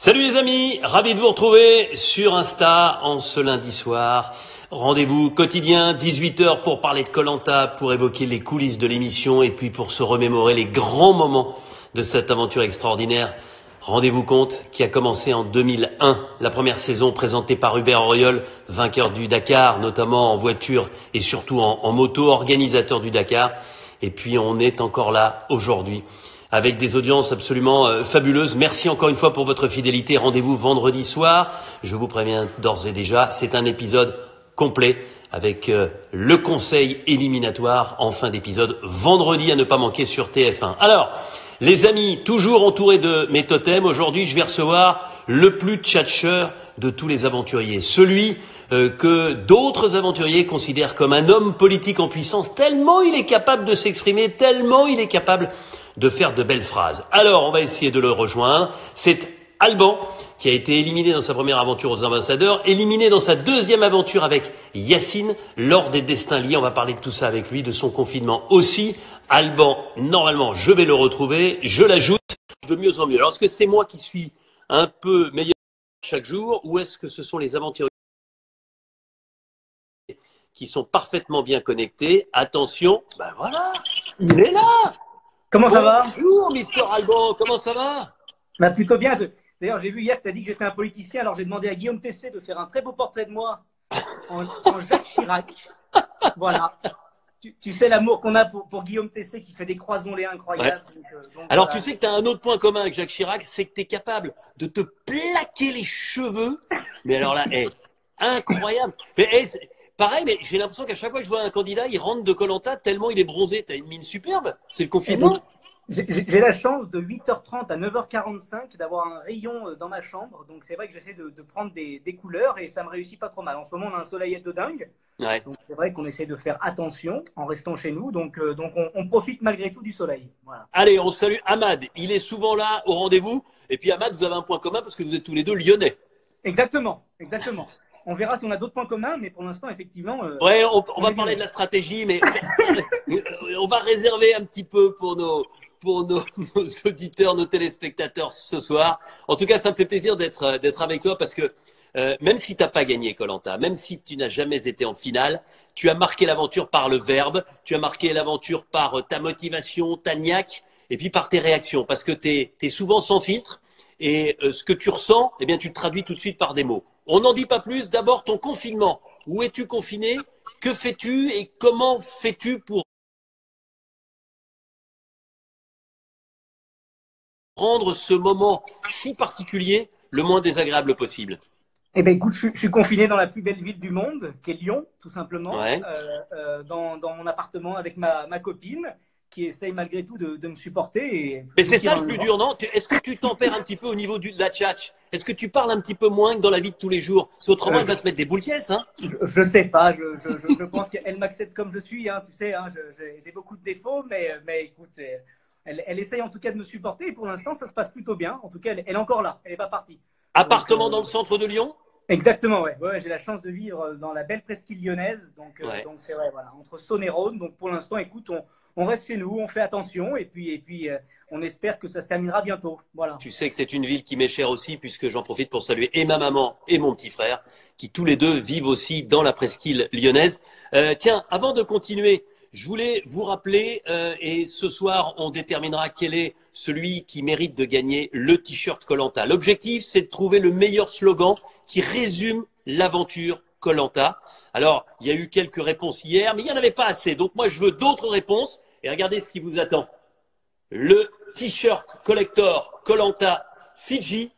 Salut les amis, ravi de vous retrouver sur Insta en ce lundi soir. Rendez-vous quotidien, 18h pour parler de koh pour évoquer les coulisses de l'émission et puis pour se remémorer les grands moments de cette aventure extraordinaire. Rendez-vous compte qui a commencé en 2001, la première saison présentée par Hubert Auriol, vainqueur du Dakar, notamment en voiture et surtout en moto, organisateur du Dakar. Et puis on est encore là aujourd'hui, avec des audiences absolument fabuleuses. Merci encore une fois pour votre fidélité. Rendez-vous vendredi soir. Je vous préviens d'ores et déjà, c'est un épisode complet avec le conseil éliminatoire en fin d'épisode vendredi à ne pas manquer sur TF1. Alors, les amis, toujours entouré de mes totems, aujourd'hui je vais recevoir le plus tchatcheur de tous les aventuriers. Celui que d'autres aventuriers considèrent comme un homme politique en puissance, tellement il est capable de s'exprimer, tellement il est capable de faire de belles phrases. Alors, on va essayer de le rejoindre. C'est Alban, qui a été éliminé dans sa première aventure aux ambassadeurs, éliminé dans sa deuxième aventure avec Yacine, lors des destins liés. On va parler de tout ça avec lui, de son confinement aussi. Alban, normalement, je vais le retrouver. Je l'ajoute de mieux en mieux. Alors, est-ce que c'est moi qui suis un peu meilleur chaque jour, ou est-ce que ce sont les aventuriers qui sont parfaitement bien connectés? Attention, ben voilà, il est là. Comment ça va? Bonjour, Mister Alban, comment ça va? Bah, plutôt bien. D'ailleurs, j'ai vu hier que tu as dit que j'étais un politicien, alors j'ai demandé à Guillaume Tessé de faire un très beau portrait de moi en Jacques Chirac. Voilà. Tu sais l'amour qu'on a pour Guillaume Tessé qui fait des croisemons Ouais. incroyables. Donc Alors, tu voilà. sais que tu as un autre point commun avec Jacques Chirac, c'est que tu es capable de te plaquer les cheveux. Mais alors là, incroyable. Mais pareil, mais j'ai l'impression qu'à chaque fois que je vois un candidat, il rentre de koh tellement il est bronzé. Tu as une mine superbe. C'est le Eh ben, confinement. j'ai la chance de 8h30 à 9h45 d'avoir un rayon dans ma chambre. Donc c'est vrai que j'essaie de prendre des couleurs et ça me réussit pas trop mal. En ce moment, on a un soleil de dingue. Ouais. Donc c'est vrai qu'on essaie de faire attention en restant chez nous. Donc on profite malgré tout du soleil. Voilà. Allez, on salue Ahmad. Il est souvent là au rendez-vous. Et puis Ahmad, vous avez un point commun parce que vous êtes tous les deux lyonnais. Exactement, exactement. On verra si on a d'autres points communs, mais pour l'instant, effectivement, Ouais, on on va est parler de lyonnais. la stratégie, mais on va réserver un petit peu pour nos auditeurs, nos téléspectateurs ce soir. En tout cas, ça me fait plaisir d'être avec toi parce que même si tu n'as pas gagné koh même si tu n'as jamais été en finale, tu as marqué l'aventure par le verbe, tu as marqué l'aventure par ta motivation, ta niaque, et puis par tes réactions, parce que tu es souvent sans filtre, et ce que tu ressens, eh bien, tu le traduis tout de suite par des mots. On n'en dit pas plus. D'abord, ton confinement. Où es-tu confiné? Que fais-tu et comment fais-tu pour rendre ce moment si particulier le moins désagréable possible? Eh ben, écoute, je suis confiné dans la plus belle ville du monde, qui est Lyon, tout simplement, Ouais. dans mon appartement avec ma copine, qui essaye malgré tout de me supporter. Et Mais je vous c'est tiens ça dans le le plus vent. dur, non? Est-ce que tu tempères un petit peu au niveau de la tchatch? Est-ce que tu parles un petit peu moins que dans la vie de tous les jours? Parce qu'autrement, elle va se mettre des boules caisses, hein? Je sais pas, je pense qu'elle m'accepte comme je suis, hein, tu sais, hein, j'ai beaucoup de défauts, mais écoute, elle essaye en tout cas de me supporter et pour l'instant ça se passe plutôt bien. En tout cas, elle est encore là, elle n'est pas partie. Donc, Appartement dans le centre de Lyon? exactement, ouais. Ouais, j'ai la chance de vivre dans la belle presqu'île lyonnaise, Ouais. donc c'est vrai, voilà, entre Saône et Rhône. Donc pour l'instant, écoute, on reste chez nous, on fait attention et puis on espère que ça se terminera bientôt. Voilà. Tu sais que c'est une ville qui m'est chère aussi, puisque j'en profite pour saluer et ma maman et mon petit frère, qui tous les deux vivent aussi dans la presqu'île lyonnaise. Tiens, avant de continuer, je voulais vous rappeler, et ce soir on déterminera quel est celui qui mérite de gagner le t-shirt koh. L'objectif, c'est de trouver le meilleur slogan qui résume l'aventure koh. Alors, il y a eu quelques réponses hier, mais il n'y en avait pas assez. Donc moi, je veux d'autres réponses. Et regardez ce qui vous attend. Le t-shirt collector koh Fidji,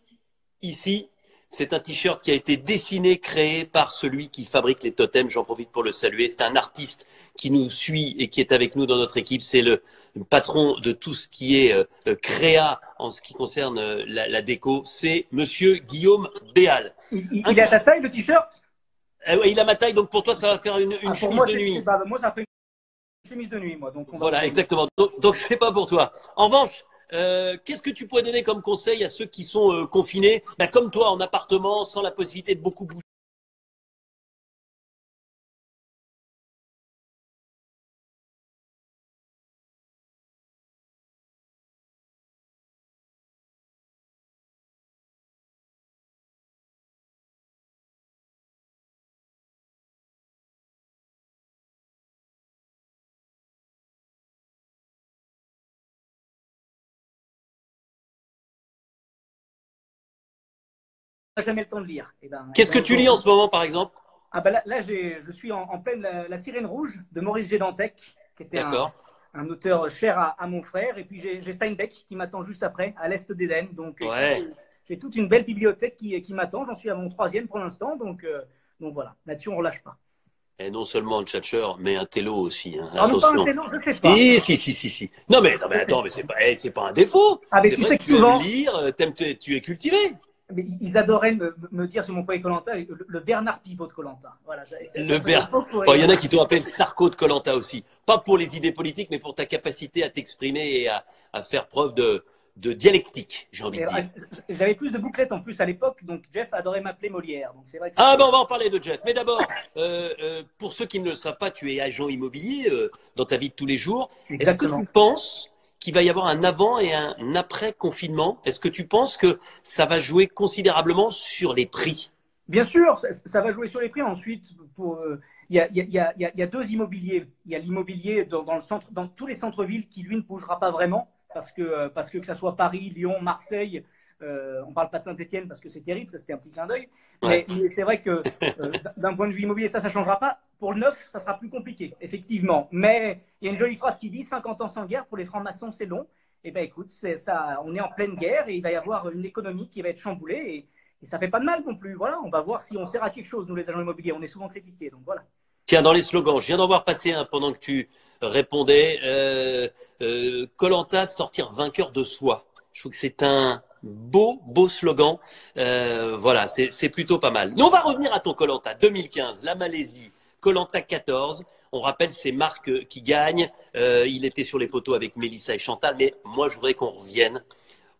ici, c'est un t-shirt qui a été dessiné, créé par celui qui fabrique les totems. J'en profite pour le saluer. C'est un artiste qui nous suit et qui est avec nous dans notre équipe. C'est le patron de tout ce qui est créa en ce qui concerne la déco. C'est Monsieur Guillaume Béal. Un Il est à ta taille le t-shirt? ouais, il a ma taille, donc pour toi, ça va faire une Ah, pour chemise moi, de nuit. bah, moi ça fait une chemise de nuit, moi, donc on va Voilà, oublier. exactement. Donc c'est pas pour toi. En revanche, qu'est-ce que tu pourrais donner comme conseil à ceux qui sont confinés, bah, comme toi, en appartement, sans la possibilité de beaucoup bouger? n'a jamais le temps de lire. Qu'est-ce que tu lis en ce moment, par exemple? Ah ben là je suis en pleine la Sirène Rouge de Maurice Gédantec, qui était un auteur cher à mon frère. Et puis j'ai Steinbeck qui m'attend juste après, à l'Est d'Éden. Donc Ouais. j'ai toute une belle bibliothèque qui m'attend. J'en suis à mon 3e pour l'instant. Donc voilà, là-dessus on ne relâche pas. Et non seulement un tchatcheur, mais un télo aussi. Hein. Ah non, pas un Attention. télo, je sais pas. Si. Non mais attends, mais c'est pas un défaut. Ah, mais c'est tu vrai sais que que tu souvent, aimes lire, tu es cultivé. mais ils adoraient me dire sur mon premier Koh-Lanta le Bernard Pivot de Koh-Lanta. Voilà, Oh, il y en a qui t'ont appelé le Sarko de koh aussi. Pas pour les idées politiques, mais pour ta capacité à t'exprimer et à faire preuve de dialectique, j'ai envie de dire. J'avais plus de bouclettes en plus à l'époque, donc Jeff adorait m'appeler Molière. Donc vrai que on va en parler de Jeff. Mais d'abord, pour ceux qui ne le savent pas, tu es agent immobilier dans ta vie de tous les jours. Exactement. Est-ce que tu penses qu'il va y avoir un avant et un après confinement? Est-ce que tu penses que ça va jouer considérablement sur les prix? Bien sûr, ça va jouer sur les prix. Ensuite, il y a 2 immobiliers. Il y a l'immobilier dans le centre, dans tous les centres-villes qui, lui, ne bougera pas vraiment parce que ça soit Paris, Lyon, Marseille. On ne parle pas de Saint-Etienne parce que c'est terrible, ça c'était un petit clin d'œil. Ouais. Mais c'est vrai que d'un point de vue immobilier, ça ne changera pas. Pour le neuf, ça sera plus compliqué, effectivement. Mais il y a une jolie phrase qui dit 50 ans sans guerre, pour les francs-maçons, c'est long. Eh bien, écoute, on est en pleine guerre et il va y avoir une économie qui va être chamboulée. Et ça fait pas de mal non plus. Voilà, on va voir si on sert à quelque chose, nous les agents immobiliers. On est souvent critiqués, donc voilà. Tiens, dans les slogans, je viens d'en voir passer un pendant que tu répondais. Koh-Lanta, sortir vainqueur de soi. Je trouve que c'est un beau slogan. Voilà, c'est plutôt pas mal. Mais on va revenir à ton Koh-Lanta 2015, la Malaisie, Koh-Lanta 14. On rappelle ces marques qui gagnent. Il était sur les poteaux avec Mélissa et Chantal. Mais moi, je voudrais qu'on revienne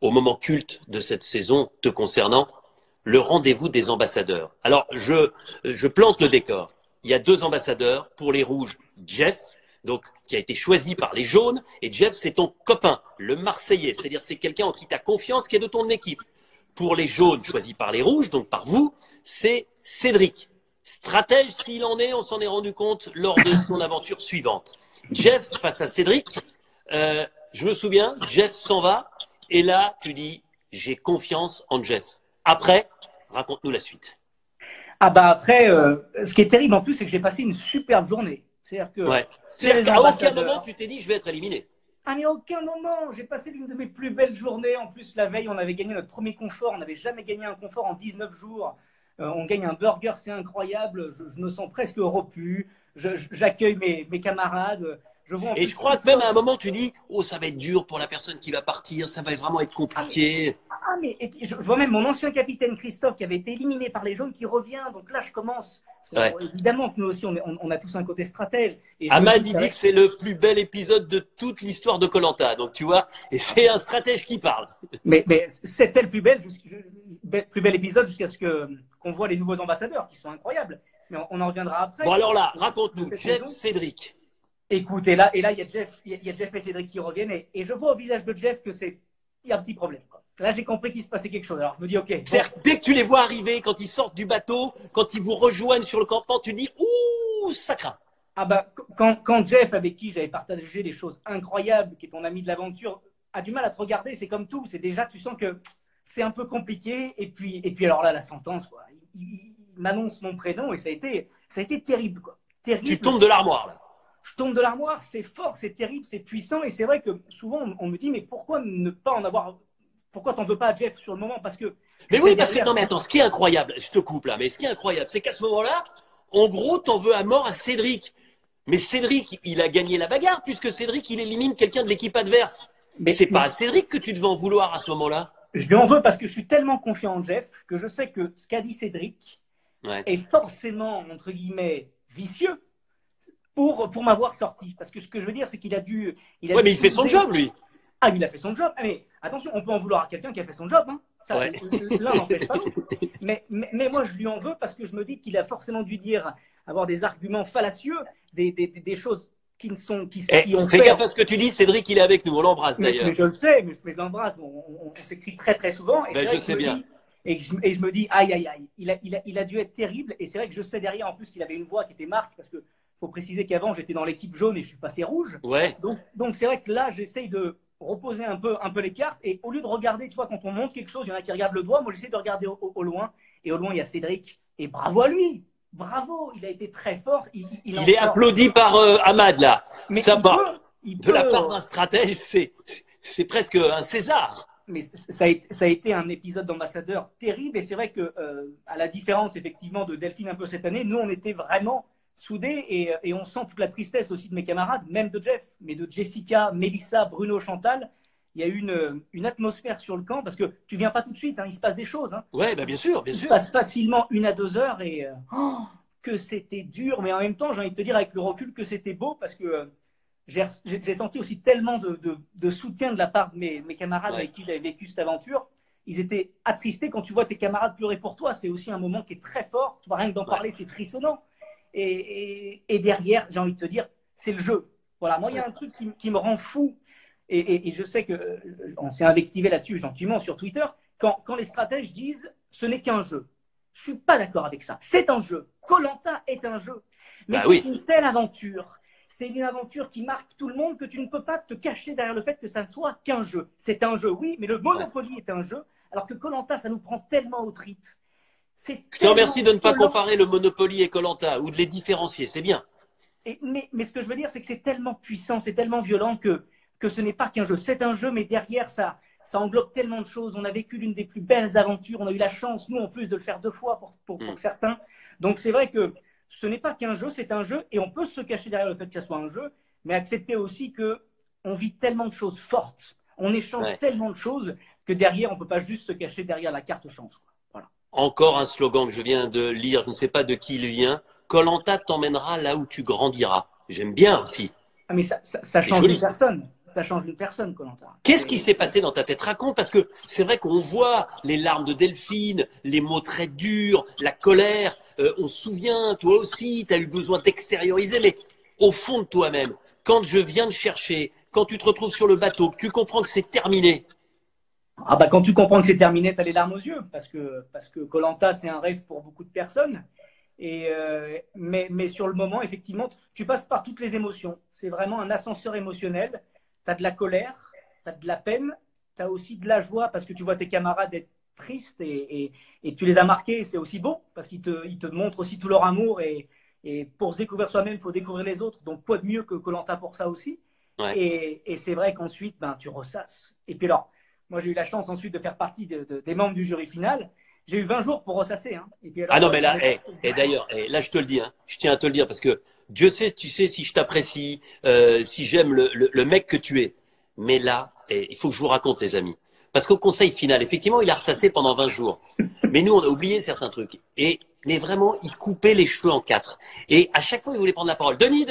au moment culte de cette saison te concernant, le rendez-vous des ambassadeurs. Alors, je plante le décor. Il y a 2 ambassadeurs. Pour les rouges, Jeff, donc, qui a été choisi par les jaunes. Et Jeff, c'est ton copain, le Marseillais. C'est-à-dire, c'est quelqu'un en qui tu as confiance, qui est de ton équipe. Pour les jaunes, choisi par les rouges, donc par vous, c'est Cédric. Stratège s'il en est, on s'en est rendu compte lors de son aventure suivante. Jeff face à Cédric, je me souviens, Jeff s'en va. Et là, tu dis, j'ai confiance en Jeff. Après, raconte-nous la suite. Ah bah après, ce qui est terrible en plus, c'est que j'ai passé une superbe journée. C'est-à-dire que c'est-à-dire qu'à aucun moment tu t'es dit je vais être éliminé. Ah mais à aucun moment. J'ai passé l'une de mes plus belles journées. En plus, la veille, on avait gagné notre premier confort. On n'avait jamais gagné un confort en 19 jours. On gagne un burger, c'est incroyable. Je me sens presque repu. J'accueille mes camarades. Et je crois que même à un moment, tu dis, oh, ça va être dur pour la personne qui va partir, ça va vraiment être compliqué. Je vois même mon ancien capitaine Christophe qui avait été éliminé par les jaunes qui revient. Donc là, je commence. Ouais. Évidemment que nous aussi, on a tous un côté stratège. Ahmad, il dit que c'est le plus bel épisode de toute l'histoire de Koh-Lanta. Donc tu vois, et c'est un stratège qui parle. Mais c'était le plus bel épisode jusqu'à ce qu'on voit les nouveaux ambassadeurs qui sont incroyables. Mais on en reviendra après. Bon alors là, raconte-nous, Jeff, Cédric. Écoute, et là, il y a Jeff et Cédric qui reviennent, et je vois au visage de Jeff que il y a un petit problème, quoi. Là, j'ai compris qu'il se passait quelque chose. Alors, je me dis, ok. C'est-à-dire, dès que tu les vois arriver, quand ils sortent du bateau, quand ils vous rejoignent sur le campement, tu dis, ouh, ça craint. Ah bah, quand Jeff, avec qui j'avais partagé des choses incroyables, qui est ton ami de l'aventure, a du mal à te regarder, c'est comme tout. C'est déjà, tu sens que c'est un peu compliqué, et puis alors là, la sentence, quoi. Il m'annonce mon prénom, et ça a été terrible, quoi. Terrible. Tu tombes de l'armoire, là. Je tombe de l'armoire, c'est fort, c'est terrible, c'est puissant. Et c'est vrai que souvent, on me dit, mais pourquoi ne pas en avoir. Pourquoi t'en veux pas à Jeff sur le moment? Parce que. Mais oui, parce que. Non, mais attends, ce qui est incroyable, je te coupe là, mais ce qui est incroyable, c'est qu'à ce moment-là, en gros, t'en veux à mort à Cédric. Mais Cédric, il a gagné la bagarre, puisque Cédric, il élimine quelqu'un de l'équipe adverse. Mais c'est pas à Cédric que tu devais en vouloir à ce moment-là. Je lui en veux parce que je suis tellement confiant en Jeff que je sais que ce qu'a dit Cédric est forcément, entre guillemets, vicieux. Pour m'avoir sorti. Parce que ce que je veux dire, c'est qu'il a dû. Ouais, mais il fait son job, lui. Ah, il a fait son job. Mais attention, on peut en vouloir à quelqu'un qui a fait son job. Hein. Ça, l'un n'empêche pas l'autre. Mais moi, je lui en veux parce que je me dis qu'il a forcément dû avoir des arguments fallacieux, des choses qui ne sont. Fais gaffe à ce que tu dis, Cédric, il est avec nous. On l'embrasse d'ailleurs. Mais je le sais, mais je l'embrasse. On s'écrit très, très souvent. Et je sais bien. Et je me dis, aïe, aïe, aïe. Il a dû être terrible. Et c'est vrai que je sais derrière, en plus, qu'il avait une voix qui était marque parce que. Faut préciser qu'avant j'étais dans l'équipe jaune et je suis passé rouge. Ouais. Donc c'est vrai que là j'essaye de reposer un peu les cartes et au lieu de regarder, tu vois, quand on monte quelque chose, il y en a qui regardent le doigt, moi j'essaie de regarder au loin Et au loin, il y a Cédric. Et bravo à lui. Bravo, il a été très fort. Il est applaudi par Ahmad, là. Mais ça de la part d'un stratège, c'est presque un César. Mais ça a été un épisode d'ambassadeur terrible. Et c'est vrai que, à la différence, effectivement, de Delphine un peu cette année, nous, on était vraiment soudés et on sent toute la tristesse aussi de mes camarades, même de Jeff, mais de Jessica, Mélissa, Bruno, Chantal. Il y a eu une atmosphère sur le camp parce que tu viens pas tout de suite, hein, il se passe des choses. Hein. Ouais, bah bien sûr, bien Il sûr. se passe facilement 1 à 2 heures et que c'était dur, mais en même temps, j'ai envie de te dire avec le recul que c'était beau parce que j'ai senti aussi tellement de soutien de la part de mes camarades avec qui j'avais vécu cette aventure. Ils étaient attristés quand tu vois tes camarades pleurer pour toi. C'est aussi un moment qui est très fort. Tu vois, rien que d'en parler, c'est frissonnant. Et derrière, j'ai envie de te dire, c'est le jeu. Voilà, moi, il y a un truc qui me rend fou. Et je sais qu'on s'est invectivé là-dessus gentiment sur Twitter. Quand les stratèges disent ce n'est qu'un jeu. Je suis pas d'accord avec ça. C'est un jeu. Koh-Lanta est un jeu. Mais c'est une telle aventure. C'est une aventure qui marque tout le monde que tu ne peux pas te cacher derrière le fait que ça ne soit qu'un jeu. C'est un jeu, oui, mais le Monopoly est un jeu. Alors que Koh-Lanta, ça nous prend tellement aux tripes. Je te remercie de ne pas comparer le Monopoly et Koh-Lanta ou de les différencier. C'est bien. Mais ce que je veux dire, c'est que c'est tellement puissant, c'est tellement violent que ce n'est pas qu'un jeu. C'est un jeu, mais derrière, ça englobe tellement de choses. On a vécu l'une des plus belles aventures. On a eu la chance, nous, en plus, de le faire 2 fois pour certains. Donc, c'est vrai que ce n'est pas qu'un jeu, c'est un jeu. Et on peut se cacher derrière le fait que ça soit un jeu, mais accepter aussi qu'on vit tellement de choses fortes. On échange tellement de choses que derrière, on ne peut pas juste se cacher derrière la carte chance. Voilà. Encore un slogan que je viens de lire, je ne sais pas de qui il vient. Koh-Lanta t'emmènera là où tu grandiras. J'aime bien aussi. Ah, mais ça change une personne. Ça change une personne, Koh-Lanta. Qu'est-ce qui s'est passé dans ta tête? Raconte, parce que c'est vrai qu'on voit les larmes de Delphine, les mots très durs, la colère. On se souvient, toi aussi, tu as eu besoin d'extérioriser, mais au fond de toi-même, quand je viens de chercher, quand tu te retrouves sur le bateau, que tu comprends que c'est terminé. Ah bah quand tu comprends que c'est terminé, tu as les larmes aux yeux, parce que Koh-Lanta, c'est un rêve pour beaucoup de personnes. Mais sur le moment, effectivement, tu passes par toutes les émotions. C'est vraiment un ascenseur émotionnel. Tu as de la colère, tu as de la peine, tu as aussi de la joie parce que tu vois tes camarades être tristes et tu les as marqués. C'est aussi beau parce qu'ils te montrent aussi tout leur amour. Et pour se découvrir soi-même, il faut découvrir les autres. Donc, quoi de mieux que Koh-Lanta pour ça aussi. Et c'est vrai qu'ensuite, tu ressasses. Et puis alors, moi, j'ai eu la chance ensuite de faire partie des membres du jury final. J'ai eu 20 jours pour ressasser. Hein. Et puis alors, non, mais là, et d'ailleurs, là, je te le dis, hein, je tiens à te le dire parce que Dieu sait, tu sais, si je t'apprécie, si j'aime le mec que tu es. Mais là, il faut que je vous raconte, les amis. Parce qu'au conseil final, effectivement, il a ressassé pendant 20 jours. Mais nous, on a oublié certains trucs. Mais vraiment, il coupait les cheveux en 4. Et à chaque fois, il voulait prendre la parole. Denis,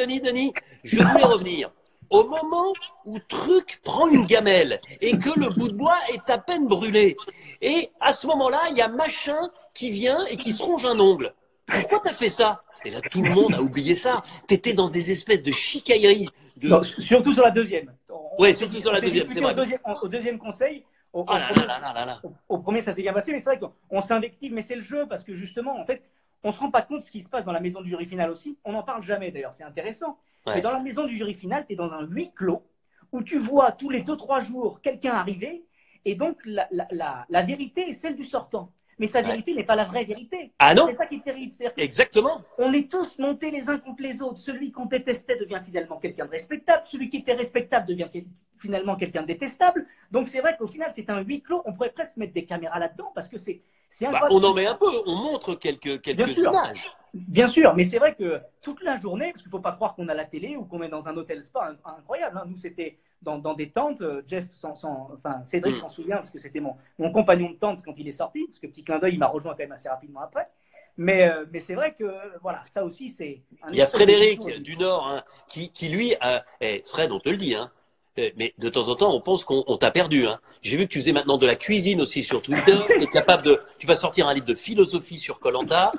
je voulais revenir. Au moment où Truc prend une gamelle et que le bout de bois est à peine brûlé. Et à ce moment-là, il y a Machin qui vient et qui se ronge un ongle. Pourquoi t'as fait ça? Et là, tout le monde a oublié ça. T'étais dans des espèces de chicailleries. Non, surtout sur la deuxième. Oui, surtout sur la deuxième, c'est vrai. Au deuxième conseil, au premier, ça s'est bien passé, mais c'est vrai qu'on s'invective, mais c'est le jeu, parce que justement, en fait, on ne se rend pas compte de ce qui se passe dans la maison du jury final aussi. On n'en parle jamais, d'ailleurs, c'est intéressant. Mais dans la maison du jury final, tu es dans un huis clos, où tu vois tous les 2-3 jours quelqu'un arriver, et donc la vérité est celle du sortant. Mais sa vérité n'est pas la vraie vérité. Ah non? C'est ça qui est terrible. Exactement. On est tous montés les uns contre les autres. Celui qu'on détestait devient finalement quelqu'un de respectable. Celui qui était respectable devient finalement quelqu'un de détestable. Donc c'est vrai qu'au final, c'est un huis clos. On pourrait presque mettre des caméras là-dedans parce que c'est incroyable. On en met un peu. On montre quelques images. Bien sûr, mais c'est vrai que toute la journée, parce qu'il ne faut pas croire qu'on a la télé ou qu'on est dans un hôtel spa incroyable. Hein. Nous, c'était dans des tentes. Jeff, Cédric s'en souvient parce que c'était mon compagnon de tente quand il est sorti. Parce que petit clin d'œil, il m'a rejoint quand même assez rapidement après. Mais c'est vrai que voilà, ça aussi, c'est. Il y a Frédéric du Nord hein, qui lui, Fred, on te le dit, hein, mais de temps en temps, on pense qu'on t'a perdu. Hein. J'ai vu que tu faisais maintenant de la cuisine aussi sur Twitter. Tu vas sortir un livre de philosophie sur Koh-Lanta.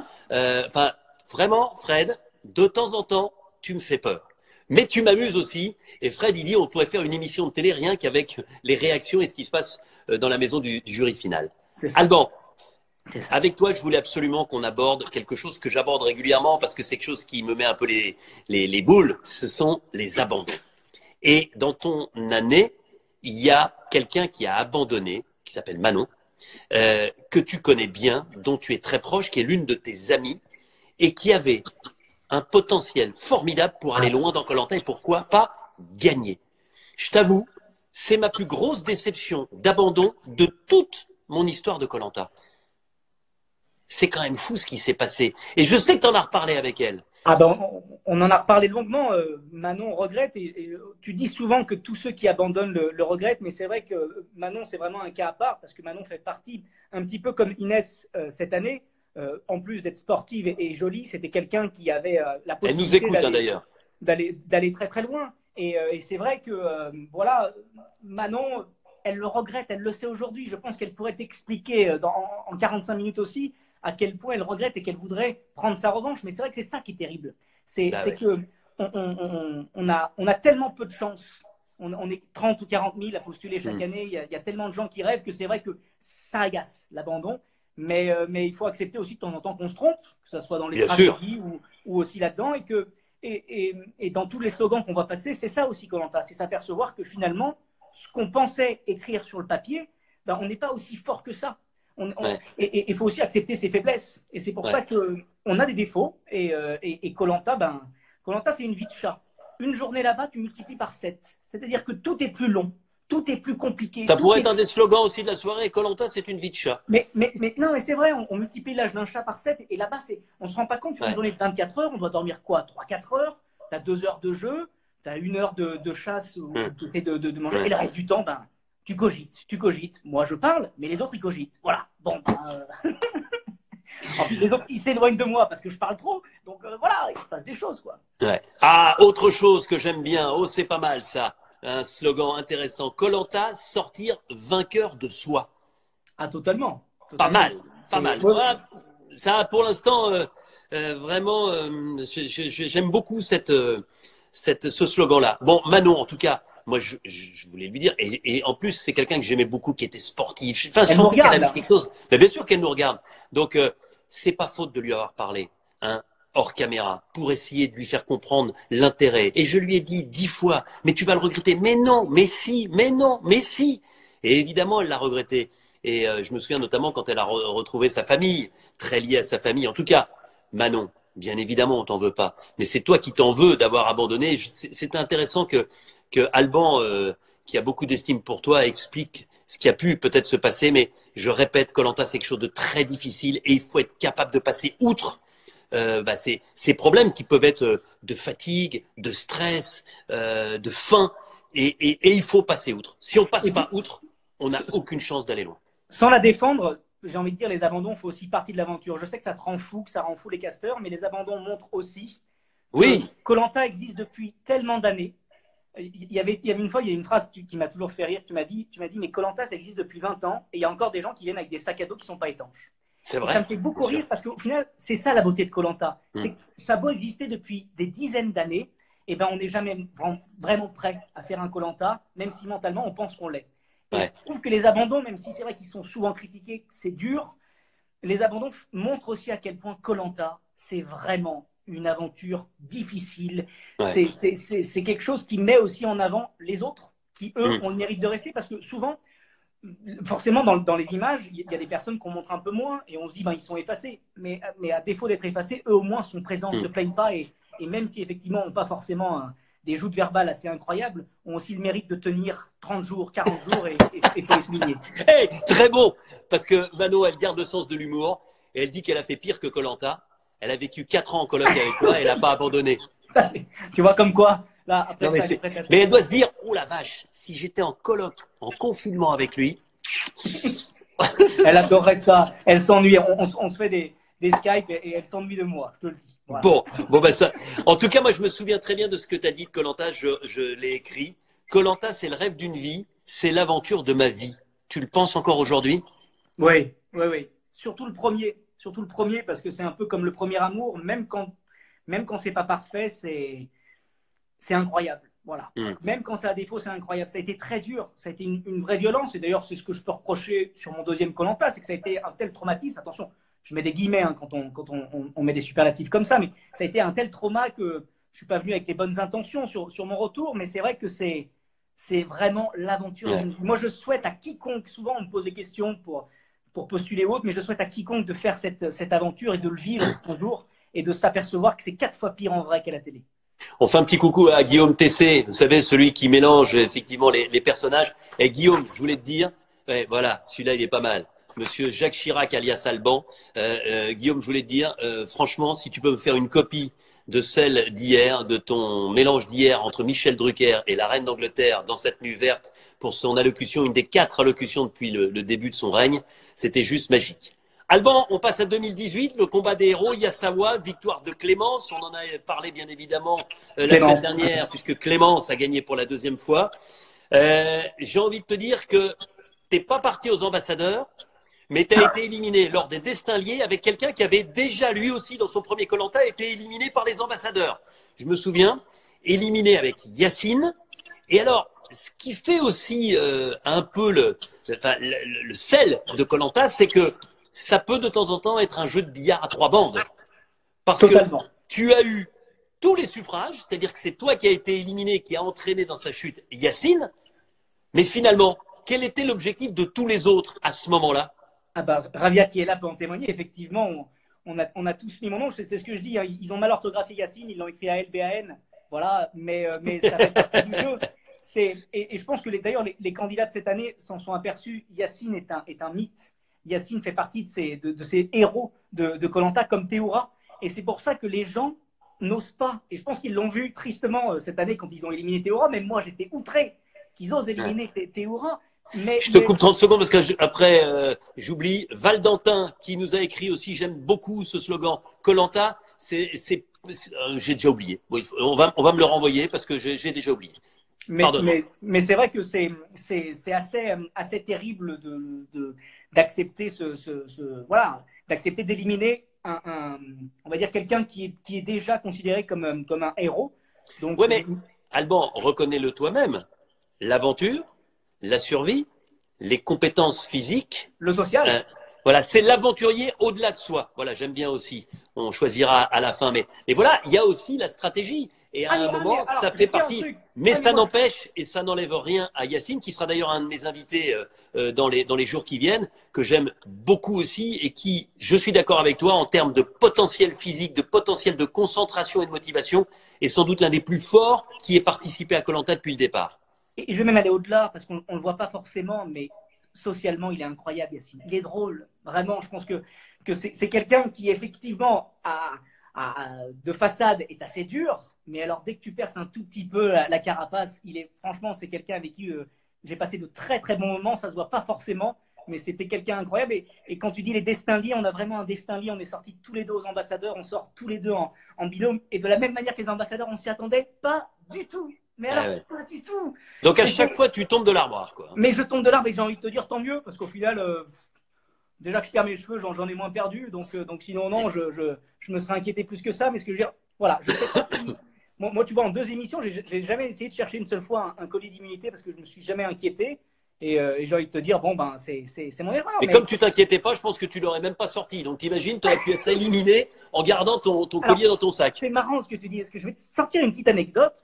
Vraiment, Fred, de temps en temps, tu me fais peur. Mais tu m'amuses aussi. Et Fred, il dit on pourrait faire une émission de télé rien qu'avec les réactions et ce qui se passe dans la maison du jury final. Alban, avec toi, je voulais absolument qu'on aborde quelque chose que j'aborde régulièrement parce que c'est quelque chose qui me met un peu les boules. Ce sont les abandons. Et dans ton année, il y a quelqu'un qui a abandonné, qui s'appelle Manon. que tu connais bien, dont tu es très proche, qui est l'une de tes amies et qui avait un potentiel formidable pour aller loin dans koh et pourquoi pas gagner. Je t'avoue, c'est ma plus grosse déception d'abandon de toute mon histoire de koh. C'est quand même fou ce qui s'est passé. Et je sais que tu en as reparlé avec elle. Ah ben, on en a reparlé longuement. Manon regrette et tu dis souvent que tous ceux qui abandonnent le regrettent, mais c'est vrai que Manon, c'est vraiment un cas à part parce que Manon fait partie, un petit peu comme Inès cette année, en plus d'être sportive et jolie, c'était quelqu'un qui avait la Elle nous possibilité écoute hein, d'ailleurs. d'aller très très loin. Et c'est vrai que voilà, Manon, elle le regrette, elle le sait aujourd'hui. Je pense qu'elle pourrait t'expliquer en 45 minutes aussi à quel point elle regrette et qu'elle voudrait prendre sa revanche. Mais c'est vrai que c'est ça qui est terrible. C'est Bah ouais. que on a tellement peu de chance. On est 30 ou 40 000 à postuler chaque année. Il y a tellement de gens qui rêvent que c'est vrai que ça agace l'abandon. Mais il faut accepter aussi de temps en temps qu'on se trompe, que ce soit dans les Bien sûr. stratégies ou aussi là-dedans. Et dans tous les slogans qu'on va passer, c'est ça aussi, koh, c'est s'apercevoir que finalement, ce qu'on pensait écrire sur le papier, ben, on n'est pas aussi fort que ça. Ouais. Et il faut aussi accepter ses faiblesses. Et c'est pour Ouais. ça qu'on a des défauts. Et koh, ben, koh, c'est une vie de chat. Une journée là-bas, tu multiplies par 7. C'est-à-dire que tout est plus long, tout est plus compliqué. Ça Tout pourrait est... être un des slogans aussi de la soirée. Koh Lanta, c'est une vie de chat. Mais non, mais c'est vrai, on multiplie l'âge d'un chat par 7. Et là-bas, on ne se rend pas compte, sur une Ouais. journée de 24 heures, on doit dormir quoi? 3-4 heures. Tu as 2 heures de jeu, tu as 1 heure de chasse où tu essaies de manger. Ouais. Et le reste du temps, ben, tu cogites. Moi, je parle, mais les autres, ils cogitent. Voilà. Bon, en plus, les autres, ils s'éloignent de moi parce que je parle trop. Donc voilà, il se passe des choses, quoi. Ouais. Ah, autre chose que j'aime bien. Oh, c'est pas mal ça. Un slogan intéressant. Koh Lanta, sortir vainqueur de soi. Ah, totalement. Pas Totalement. mal. Pas mal. Ouais. Voilà. Ça, pour l'instant, vraiment, j'aime beaucoup ce slogan-là. Bon, Manon, en tout cas, moi, je voulais lui dire, et en plus, c'est quelqu'un que j'aimais beaucoup, qui était sportif. Enfin, je Elle nous sentais qu'elle regarde, avait là. quelque chose. Mais bien sûr qu'elle nous regarde. Donc, c'est pas faute de lui avoir parlé, hein, hors caméra, pour essayer de lui faire comprendre l'intérêt. Et je lui ai dit 10 fois, mais tu vas le regretter. Mais non, mais si, mais non, mais si. Et évidemment, elle l'a regretté. Et je me souviens notamment quand elle a retrouvé sa famille, très liée à sa famille. En tout cas, Manon, bien évidemment, on t'en veut pas. Mais c'est toi qui t'en veux d'avoir abandonné. C'est intéressant que Alban, qui a beaucoup d'estime pour toi, explique ce qui a pu peut-être se passer. Mais je répète, koh Lanta, c'est quelque chose de très difficile et il faut être capable de passer outre ces problèmes qui peuvent être de fatigue, de stress, de faim. Et il faut passer outre. Si on passe pas outre, on n'a aucune chance d'aller loin. Sans la défendre, j'ai envie de dire, les abandons font aussi partie de l'aventure. Je sais que ça te rend fou, que ça rend fou les casteurs, mais les abandons montrent aussi que Oui. koh Lanta existe depuis tellement d'années. Il y avait une fois, il y a une phrase qui m'a toujours fait rire. Tu m'as dit, mais koh Lanta, ça existe depuis 20 ans et il y a encore des gens qui viennent avec des sacs à dos qui ne sont pas étanches. C'est Et vrai. ça me fait beaucoup rire parce qu'au final, c'est ça la beauté de koh Lanta. C'est que ça a beau exister depuis des dizaines d'années, et ben on n'est jamais vraiment prêt à faire un koh Lanta, même si mentalement on pense qu'on l'est. Et Ouais. je trouve que les abandons, même si c'est vrai qu'ils sont souvent critiqués, que c'est dur, les abandons montrent aussi à quel point koh Lanta, c'est vraiment une aventure difficile. Ouais. C'est quelque chose qui met aussi en avant les autres, qui eux ont le mérite de rester, parce que souvent, forcément, dans les images, il y a des personnes qu'on montre un peu moins et on se dit, ben, ils sont effacés. Mais à défaut d'être effacés, eux au moins sont présents, ne se plaignent pas. Et même si effectivement, n'ont pas forcément des joutes verbales assez incroyables, ont aussi le mérite de tenir 30 jours, 40 jours et faut les souligner. Hey, très bon, parce que Manon, elle garde le sens de l'humour et elle dit qu'elle a fait pire que koh Lanta. Elle a vécu 4 ans en coloc avec toi et elle n'a pas abandonné. Tu vois comme quoi là, après Non, ça, mais elle doit se dire, oh la vache, si j'étais en coloc, en confinement avec lui. Elle adorerait ça. Elle s'ennuie. On se fait des Skype et elle s'ennuie de moi. Je te le dis. Voilà. Bon ben ça. En tout cas, moi, je me souviens très bien de ce que tu as dit de koh Lanta. Je l'ai écrit. Koh Lanta, c'est le rêve d'une vie. C'est l'aventure de ma vie. Tu le penses encore aujourd'hui? Oui. Surtout le premier, parce que c'est un peu comme le premier amour. Même quand c'est pas parfait, c'est incroyable. Voilà. Même quand ça a défaut, c'est incroyable. Ça a été très dur. Ça a été une vraie violence. Et d'ailleurs, c'est ce que je peux reprocher sur mon deuxième koh Lanta, c'est que ça a été un tel traumatisme. Attention, je mets des guillemets quand on met des superlatifs comme ça, mais ça a été un tel trauma que je suis pas venu avec les bonnes intentions sur mon retour. Mais c'est vrai que c'est vraiment l'aventure. Ouais. Moi, je souhaite à quiconque, souvent on me pose des questions pour pour postuler autre, mais je souhaite à quiconque de faire cette aventure et de le vivre un jour et de s'apercevoir que c'est 4 fois pire en vrai qu'à la télé. On fait un petit coucou à Guillaume Tessé, vous savez, celui qui mélange effectivement les personnages. Et Guillaume, je voulais te dire, ouais, voilà, celui-là, il est pas mal. Monsieur Jacques Chirac, alias Alban. Guillaume, je voulais te dire, franchement, si tu peux me faire une copie de celle d'hier, de ton mélange d'hier entre Michel Drucker et la reine d'Angleterre dans cette nuit verte pour son allocution, une des 4 allocutions depuis le début de son règne, c'était juste magique. Alban, on passe à 2018, le combat des héros, Yasawa, victoire de Clémence. On en a parlé bien évidemment la semaine dernière, puisque Clémence a gagné pour la 2e fois. J'ai envie de te dire que t'es pas parti aux ambassadeurs, mais tu as été éliminé lors des destins liés avec quelqu'un qui avait déjà, lui aussi, dans son premier koh été éliminé par les ambassadeurs. Je me souviens, éliminé avec Yacine. Et alors, ce qui fait aussi un peu le sel de koh, c'est que ça peut de temps en temps être un jeu de billard à 3 bandes. Parce Totalement. que tu as eu tous les suffrages, c'est-à-dire que c'est toi qui as été éliminé, qui a entraîné dans sa chute Yacine. Mais finalement, quel était l'objectif de tous les autres à ce moment-là? Ah bah, Ravia qui est là peut en témoigner. Effectivement, on a tous mis mon nom. C'est ce que je dis. Hein. Ils ont mal orthographié Yacine, ils l'ont écrit A-L-B-A-N. Voilà, mais ça fait partie du jeu. Et je pense que d'ailleurs, les candidats de cette année s'en sont aperçus. Yacine est un mythe. Yacine fait partie de ces héros de koh comme Théoura. Et c'est pour ça que les gens n'osent pas. Et je pense qu'ils l'ont vu tristement cette année quand ils ont éliminé Théoura. Même moi, j'étais outré qu'ils osent éliminer Théoura. Je te coupe 30 secondes parce que après, j'oublie. Valentin qui nous a écrit aussi, j'aime beaucoup ce slogan. Koh Lanta, j'ai déjà oublié. Bon, on va me le renvoyer parce que j'ai déjà oublié. Mais c'est vrai que c'est assez terrible d'accepter voilà, d'accepter d'éliminer on va dire quelqu'un qui est déjà considéré comme un héros. Donc, ouais, mais Alban, reconnais-le toi-même. L'aventure, la survie, les compétences physiques. Le social. Voilà, c'est l'aventurier au-delà de soi. Voilà, j'aime bien aussi. On choisira à la fin. Mais voilà, il y a aussi la stratégie. Et à un moment, ça fait partie. Mais ça n'empêche et ça n'enlève rien à Yacine, qui sera d'ailleurs un de mes invités dans les jours qui viennent, que j'aime beaucoup aussi et qui, je suis d'accord avec toi, en termes de potentiel physique, de potentiel de concentration et de motivation, est sans doute l'un des plus forts qui ait participé à koh Lanta depuis le départ. Et je vais même aller au-delà, parce qu'on ne le voit pas forcément, mais socialement, il est incroyable, Yacine. Il est drôle, vraiment. Je pense que c'est quelqu'un qui, effectivement, de façade, est assez dur. Mais alors, dès que tu perces un tout petit peu la carapace, franchement, c'est quelqu'un avec qui j'ai passé de très, très bons moments. Ça ne se voit pas forcément, mais c'était quelqu'un incroyable. Et quand tu dis les destins liés, on a vraiment un destin lié. On est sortis tous les deux aux ambassadeurs. On sort tous les deux en binôme. Et de la même manière que les ambassadeurs, on s'y attendait pas du tout. Mais alors, pas du tout. Donc, à chaque fois, tu tombes de l'arbre, quoi. Mais je tombe de l'arbre et j'ai envie de te dire tant mieux, parce qu'au final, déjà que je perds mes cheveux, j'en ai moins perdu. Donc sinon, non, je me serais inquiété plus que ça. Mais ce que je veux dire, voilà, je sais pas si. Moi, tu vois, en 2 émissions, j'ai jamais essayé de chercher une seule fois un collier d'immunité parce que je me suis jamais inquiété. Et j'ai envie de te dire, bon, ben, c'est mon erreur. Mais comme tu t'inquiétais pas, je pense que tu l'aurais même pas sorti. Donc, t'imagines, tu aurais pu être éliminé en gardant ton collier dans ton sac. C'est marrant ce que tu dis. Est-ce que je vais te sortir une petite anecdote?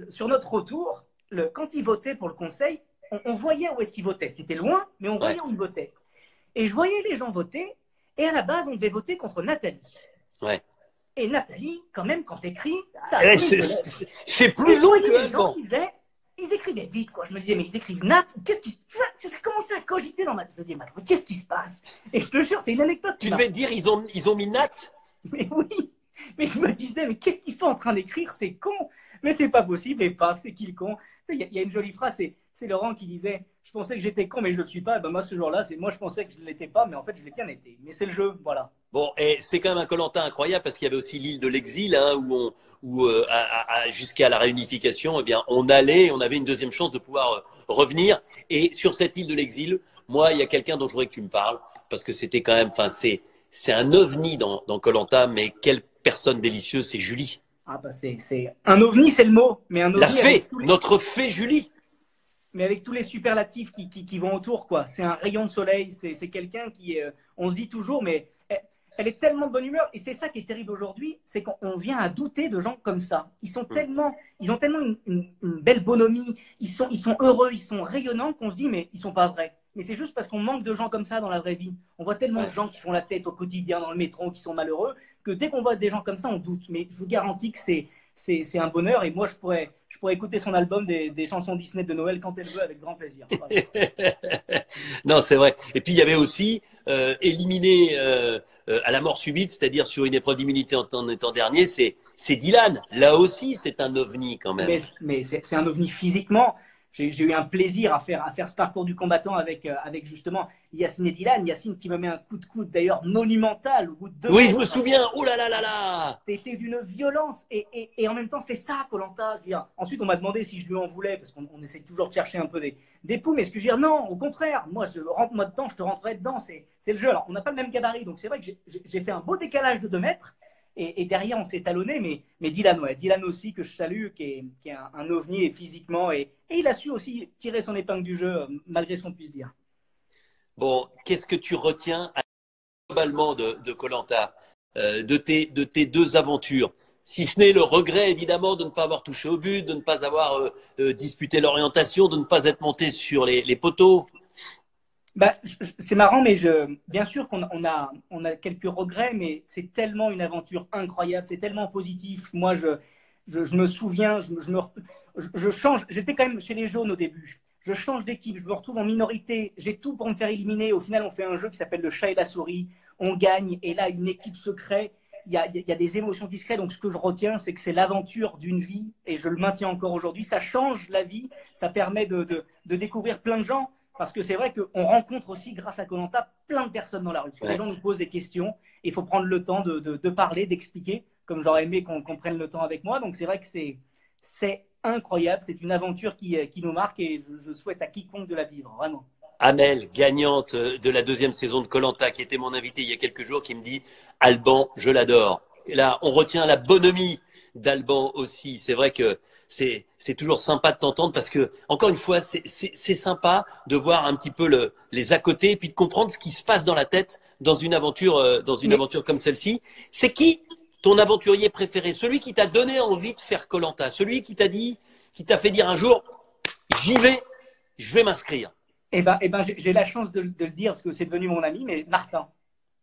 Sur notre retour, quand ils votaient pour le conseil, on voyait où est-ce qu'ils votaient. C'était loin, mais on voyait où ils votaient. Et je voyais les gens voter. Et à la base, on devait voter contre Nathalie. Ouais. Et Nathalie, quand même, quand t'écris, c'est plus long que les gens ils écrivaient vite, quoi. Je me disais, mais ils écrivent Nat, qu'est-ce qui ça commençait à cogiter dans ma tête. Je me disais, mais qu'est-ce qui se passe? Et je te jure, c'est une anecdote. Tu devais dire, ils ont mis Nat. Mais oui, mais je me disais, mais qu'est-ce qu'ils sont en train d'écrire? C'est con. Mais c'est pas possible. Et paf, c'est qui le con? Il y a une jolie phrase, c'est Laurent qui disait, je pensais que j'étais con, mais je le suis pas. Et ben moi, ce jour-là, moi, je pensais que je ne l'étais pas, mais en fait, je l'ai bien été. Mais c'est le jeu, voilà. Bon, et c'est quand même un koh Lanta incroyable parce qu'il y avait aussi l'île de l'exil, hein, où jusqu'à la réunification, eh bien, on avait une deuxième chance de pouvoir revenir. Et sur cette île de l'exil, moi, il y a quelqu'un dont je voudrais que tu me parles parce que c'était quand même, enfin, c'est un ovni dans koh Lanta, mais quelle personne délicieuse, c'est Julie. Ah bah c'est un ovni, c'est le mot, mais un ovni. La fée, notre fée Julie. Mais avec tous les superlatifs qui vont autour, quoi. C'est un rayon de soleil, c'est quelqu'un qui, on se dit toujours, mais elle est tellement de bonne humeur. Et c'est ça qui est terrible aujourd'hui, c'est qu'on vient à douter de gens comme ça. Ils ont tellement une belle bonhomie, ils sont heureux, ils sont rayonnants qu'on se dit, mais ils sont pas vrais. mais c'est juste parce qu'on manque de gens comme ça dans la vraie vie. On voit tellement de gens qui font la tête au quotidien dans le métro, qui sont malheureux, que dès qu'on voit des gens comme ça, on doute. Mais je vous garantis que c'est un bonheur. Et moi, je pourrais écouter son album des chansons Disney de Noël quand elle veut, avec grand plaisir. Voilà. Non, c'est vrai. Et puis, il y avait aussi éliminé à la mort subite, c'est-à-dire sur une épreuve d'immunité en temps dernier, c'est Dylan. Là aussi, c'est un ovni quand même. Mais c'est un ovni physiquement. J'ai eu un plaisir à faire ce parcours du combattant avec justement Yacine et Dylan. Yacine qui me met un coup de coude d'ailleurs monumental au bout de 2 Oui, mois. je me souviens. Oh là là là là. C'était d'une violence et en même temps c'est ça Koh-Lanta. Ensuite on m'a demandé si je lui en voulais parce qu'on essaie toujours de chercher un peu des poux, mais ce que je veux dire non, au contraire, moi rentre-moi dedans, je te rentrerai dedans, c'est le jeu. Alors on n'a pas le même gabarit, donc c'est vrai que j'ai fait un beau décalage de 2 mètres. Et derrière, on s'est talonné, mais Dylan, ouais. Dylan aussi, que je salue, qui est un ovni et physiquement. Et il a su aussi tirer son épingle du jeu, malgré ce qu'on puisse dire. Bon, qu'est-ce que tu retiens globalement de Koh-Lanta, de tes 2 aventures? Si ce n'est le regret, évidemment, de ne pas avoir touché au but, de ne pas avoir disputé l'orientation, de ne pas être monté sur les poteaux. Bah, c'est marrant, mais bien sûr qu'on a quelques regrets, mais c'est tellement une aventure incroyable, c'est tellement positif. Moi, je me souviens, je change. J'étais quand même chez les jaunes au début. Je change d'équipe, je me retrouve en minorité. J'ai tout pour me faire éliminer. Au final, on fait un jeu qui s'appelle le chat et la souris. On gagne, et là, une équipe se crée. Il y a des émotions qui se créent. Donc, ce que je retiens, c'est que c'est l'aventure d'une vie, et je le maintiens encore aujourd'hui. Ça change la vie, ça permet de découvrir plein de gens. Parce que c'est vrai qu'on rencontre aussi, grâce à Koh-Lanta, plein de personnes dans la rue. Les gens nous posent des questions et il faut prendre le temps de parler, d'expliquer, comme j'aurais aimé qu'on prenne le temps avec moi. Donc c'est vrai que c'est incroyable, c'est une aventure qui nous marque et je souhaite à quiconque de la vivre, vraiment. Amel, gagnante de la 2e saison de Koh-Lanta, qui était mon invité il y a quelques jours, qui me dit « Alban, je l'adore ». Là, on retient la bonhomie d'Alban aussi. C'est vrai que c'est toujours sympa de t'entendre parce que, encore une fois, c'est sympa de voir un petit peu les à côté et puis de comprendre ce qui se passe dans la tête dans une aventure comme celle-ci. C'est qui ton aventurier préféré? Celui qui t'a donné envie de faire Koh-Lanta? Celui qui t'a fait dire un jour, j'y vais, je vais m'inscrire? J'ai la chance de le dire parce que c'est devenu mon ami, mais Martin